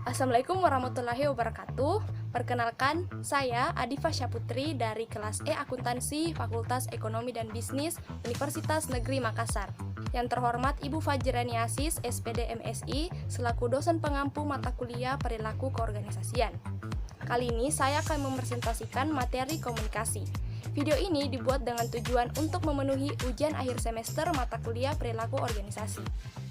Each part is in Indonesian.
Assalamualaikum warahmatullahi wabarakatuh. Perkenalkan, saya Adifa Syaputri dari kelas E Akuntansi Fakultas Ekonomi dan Bisnis Universitas Negeri Makassar. Yang terhormat Ibu Fajrani Asis, SPD MSI, selaku dosen pengampu mata kuliah Perilaku Keorganisasian. Kali ini saya akan mempresentasikan materi komunikasi. Video ini dibuat dengan tujuan untuk memenuhi ujian akhir semester mata kuliah Perilaku Organisasi.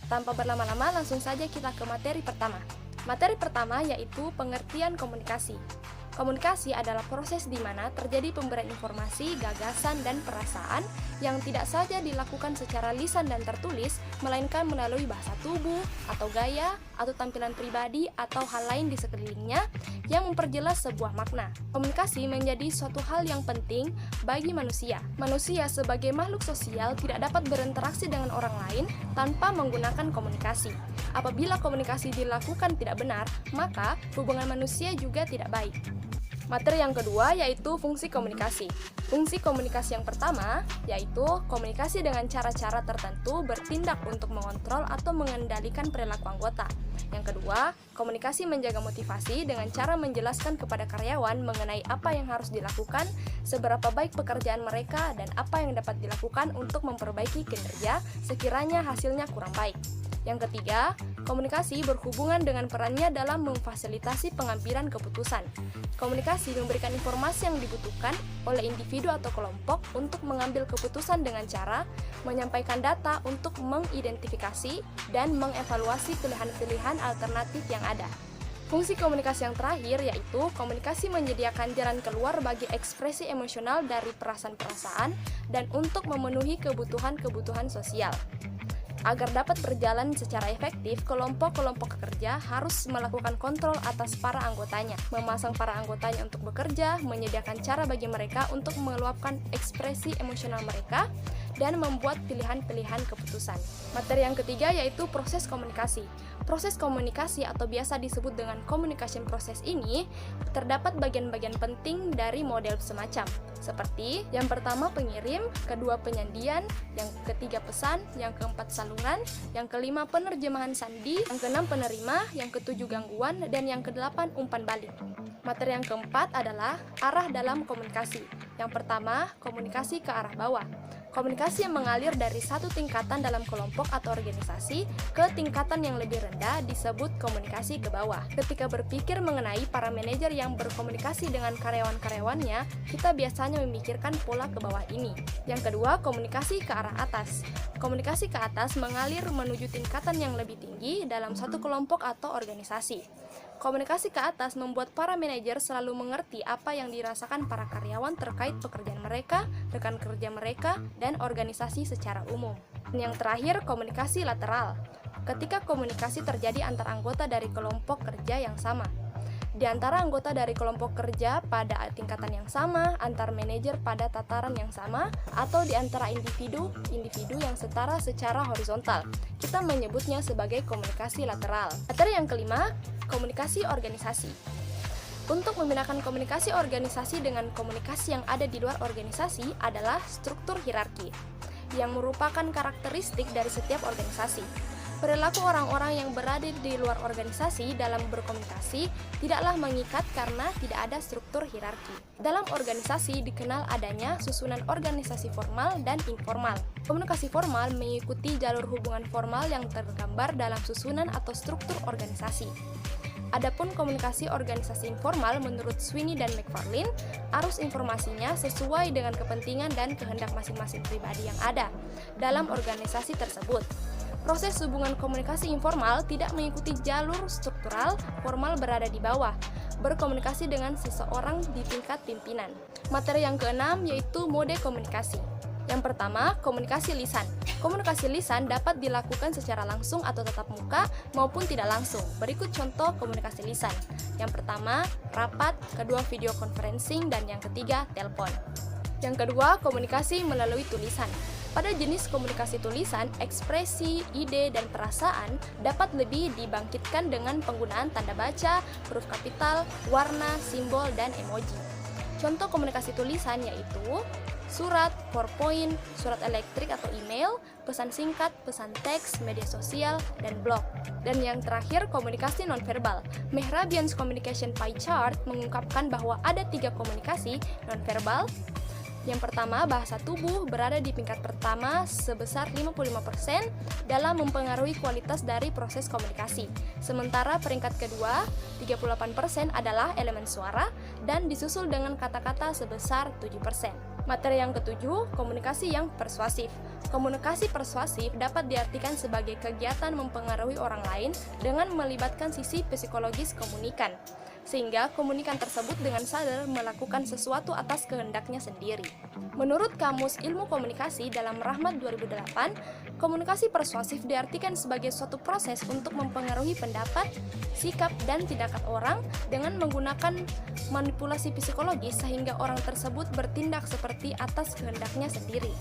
Tanpa berlama-lama, langsung saja kita ke materi pertama. Materi pertama yaitu pengertian komunikasi. Komunikasi adalah proses di mana terjadi pemberian informasi, gagasan, dan perasaan yang tidak saja dilakukan secara lisan dan tertulis, melainkan melalui bahasa tubuh, atau gaya, atau tampilan pribadi, atau hal lain di sekelilingnya yang memperjelas sebuah makna. Komunikasi menjadi suatu hal yang penting bagi manusia. Manusia sebagai makhluk sosial tidak dapat berinteraksi dengan orang lain tanpa menggunakan komunikasi. Apabila komunikasi dilakukan tidak benar, maka hubungan manusia juga tidak baik. Materi yang kedua yaitu fungsi komunikasi. Fungsi komunikasi yang pertama yaitu komunikasi dengan cara-cara tertentu bertindak untuk mengontrol atau mengendalikan perilaku anggota. Yang kedua, komunikasi menjaga motivasi dengan cara menjelaskan kepada karyawan mengenai apa yang harus dilakukan, seberapa baik pekerjaan mereka, dan apa yang dapat dilakukan untuk memperbaiki kinerja sekiranya hasilnya kurang baik. Yang ketiga, komunikasi berhubungan dengan perannya dalam memfasilitasi pengambilan keputusan. Komunikasi memberikan informasi yang dibutuhkan oleh individu atau kelompok untuk mengambil keputusan dengan cara menyampaikan data untuk mengidentifikasi dan mengevaluasi pilihan-pilihan alternatif yang ada. Fungsi komunikasi yang terakhir yaitu komunikasi menyediakan jalan keluar bagi ekspresi emosional dari perasaan-perasaan dan untuk memenuhi kebutuhan-kebutuhan sosial. Agar dapat berjalan secara efektif, kelompok-kelompok kerja harus melakukan kontrol atas para anggotanya, memasang para anggotanya untuk bekerja, menyediakan cara bagi mereka untuk meluapkan ekspresi emosional mereka, dan membuat pilihan-pilihan keputusan. Materi yang ketiga yaitu proses komunikasi. Proses komunikasi atau biasa disebut dengan communication process ini terdapat bagian-bagian penting dari model semacam, seperti yang pertama pengirim, kedua penyandian, yang ketiga pesan, yang keempat saluran, yang kelima penerjemahan sandi, yang keenam penerima, yang ketujuh gangguan, dan yang kedelapan umpan balik. Materi yang keempat adalah arah dalam komunikasi. Yang pertama, komunikasi ke arah bawah. Komunikasi yang mengalir dari satu tingkatan dalam kelompok atau organisasi ke tingkatan yang lebih rendah disebut komunikasi ke bawah. Ketika berpikir mengenai para manajer yang berkomunikasi dengan karyawan-karyawannya, kita biasanya memikirkan pola ke bawah ini. Yang kedua, komunikasi ke arah atas. Komunikasi ke atas mengalir menuju tingkatan yang lebih tinggi dalam satu kelompok atau organisasi. Komunikasi ke atas membuat para manajer selalu mengerti apa yang dirasakan para karyawan terkait pekerjaan mereka, rekan kerja mereka, dan organisasi secara umum. Dan yang terakhir, komunikasi lateral. Ketika komunikasi terjadi antar anggota dari kelompok kerja yang sama. Di antara anggota dari kelompok kerja pada tingkatan yang sama, antar manajer pada tataran yang sama, atau di antara individu yang setara secara horizontal. Kita menyebutnya sebagai komunikasi lateral. Materi yang kelima, komunikasi organisasi. Untuk membedakan komunikasi organisasi dengan komunikasi yang ada di luar organisasi adalah struktur hierarki, yang merupakan karakteristik dari setiap organisasi. Perilaku orang-orang yang berada di luar organisasi dalam berkomunikasi tidaklah mengikat karena tidak ada struktur hierarki. Dalam organisasi dikenal adanya susunan organisasi formal dan informal. Komunikasi formal mengikuti jalur hubungan formal yang tergambar dalam susunan atau struktur organisasi. Adapun komunikasi organisasi informal menurut Sweeney dan McFarlane, arus informasinya sesuai dengan kepentingan dan kehendak masing-masing pribadi yang ada dalam organisasi tersebut. Proses hubungan komunikasi informal tidak mengikuti jalur struktural, formal berada di bawah, berkomunikasi dengan seseorang di tingkat pimpinan. Materi yang keenam yaitu mode komunikasi. Yang pertama, komunikasi lisan. Komunikasi lisan dapat dilakukan secara langsung atau tatap muka maupun tidak langsung. Berikut contoh komunikasi lisan. Yang pertama, rapat, kedua video conferencing, dan yang ketiga, telepon. Yang kedua, komunikasi melalui tulisan. Pada jenis komunikasi tulisan, ekspresi, ide, dan perasaan dapat lebih dibangkitkan dengan penggunaan tanda baca, huruf kapital, warna, simbol, dan emoji. Contoh komunikasi tulisan yaitu surat, PowerPoint, surat elektrik atau email, pesan singkat, pesan teks, media sosial, dan blog. Dan yang terakhir, komunikasi nonverbal. Mehrabian's Communication Pie Chart mengungkapkan bahwa ada 3 komunikasi nonverbal. Yang pertama, bahasa tubuh berada di peringkat pertama sebesar 55% dalam mempengaruhi kualitas dari proses komunikasi. Sementara peringkat kedua, 38% adalah elemen suara dan disusul dengan kata-kata sebesar 7%. Materi yang ketujuh, komunikasi yang persuasif. Komunikasi persuasif dapat diartikan sebagai kegiatan mempengaruhi orang lain dengan melibatkan sisi psikologis komunikan, sehingga komunikan tersebut dengan sadar melakukan sesuatu atas kehendaknya sendiri. Menurut Kamus Ilmu Komunikasi dalam Rahmat 2008, komunikasi persuasif diartikan sebagai suatu proses untuk mempengaruhi pendapat, sikap, dan tindakan orang dengan menggunakan manipulasi psikologis sehingga orang tersebut bertindak seperti atas kehendaknya sendiri.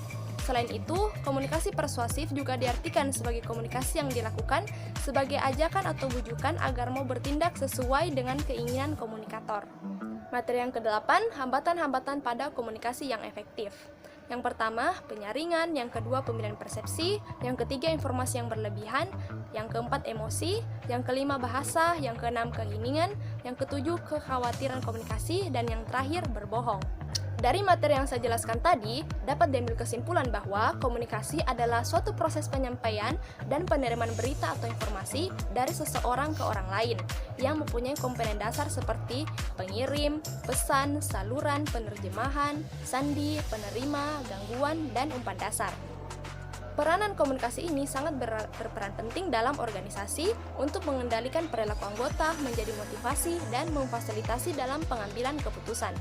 Selain itu, komunikasi persuasif juga diartikan sebagai komunikasi yang dilakukan sebagai ajakan atau bujukan agar mau bertindak sesuai dengan keinginan komunikator. Materi yang ke-8, hambatan-hambatan pada komunikasi yang efektif. Yang pertama, penyaringan, yang kedua, pemilihan persepsi, yang ketiga, informasi yang berlebihan, yang keempat, emosi, yang kelima, bahasa, yang keenam, keinginan, yang ketujuh, kekhawatiran komunikasi, dan yang terakhir, berbohong. Dari materi yang saya jelaskan tadi, dapat diambil kesimpulan bahwa komunikasi adalah suatu proses penyampaian dan penerimaan berita atau informasi dari seseorang ke orang lain yang mempunyai komponen dasar seperti pengirim, pesan, saluran, penerjemahan, sandi, penerima, gangguan, dan umpan dasar. Peranan komunikasi ini sangat berperan penting dalam organisasi untuk mengendalikan perilaku anggota, menjadi motivasi, dan memfasilitasi dalam pengambilan keputusan.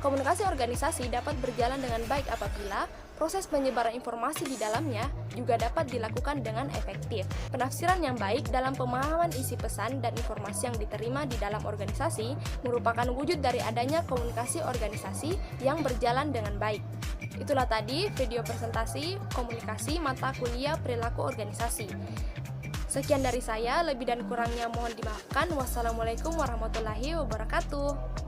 Komunikasi organisasi dapat berjalan dengan baik apabila proses penyebaran informasi di dalamnya juga dapat dilakukan dengan efektif. Penafsiran yang baik dalam pemahaman isi pesan dan informasi yang diterima di dalam organisasi merupakan wujud dari adanya komunikasi organisasi yang berjalan dengan baik. Itulah tadi video presentasi komunikasi mata kuliah perilaku organisasi. Sekian dari saya, lebih dan kurangnya mohon dimaafkan. Wassalamualaikum warahmatullahi wabarakatuh.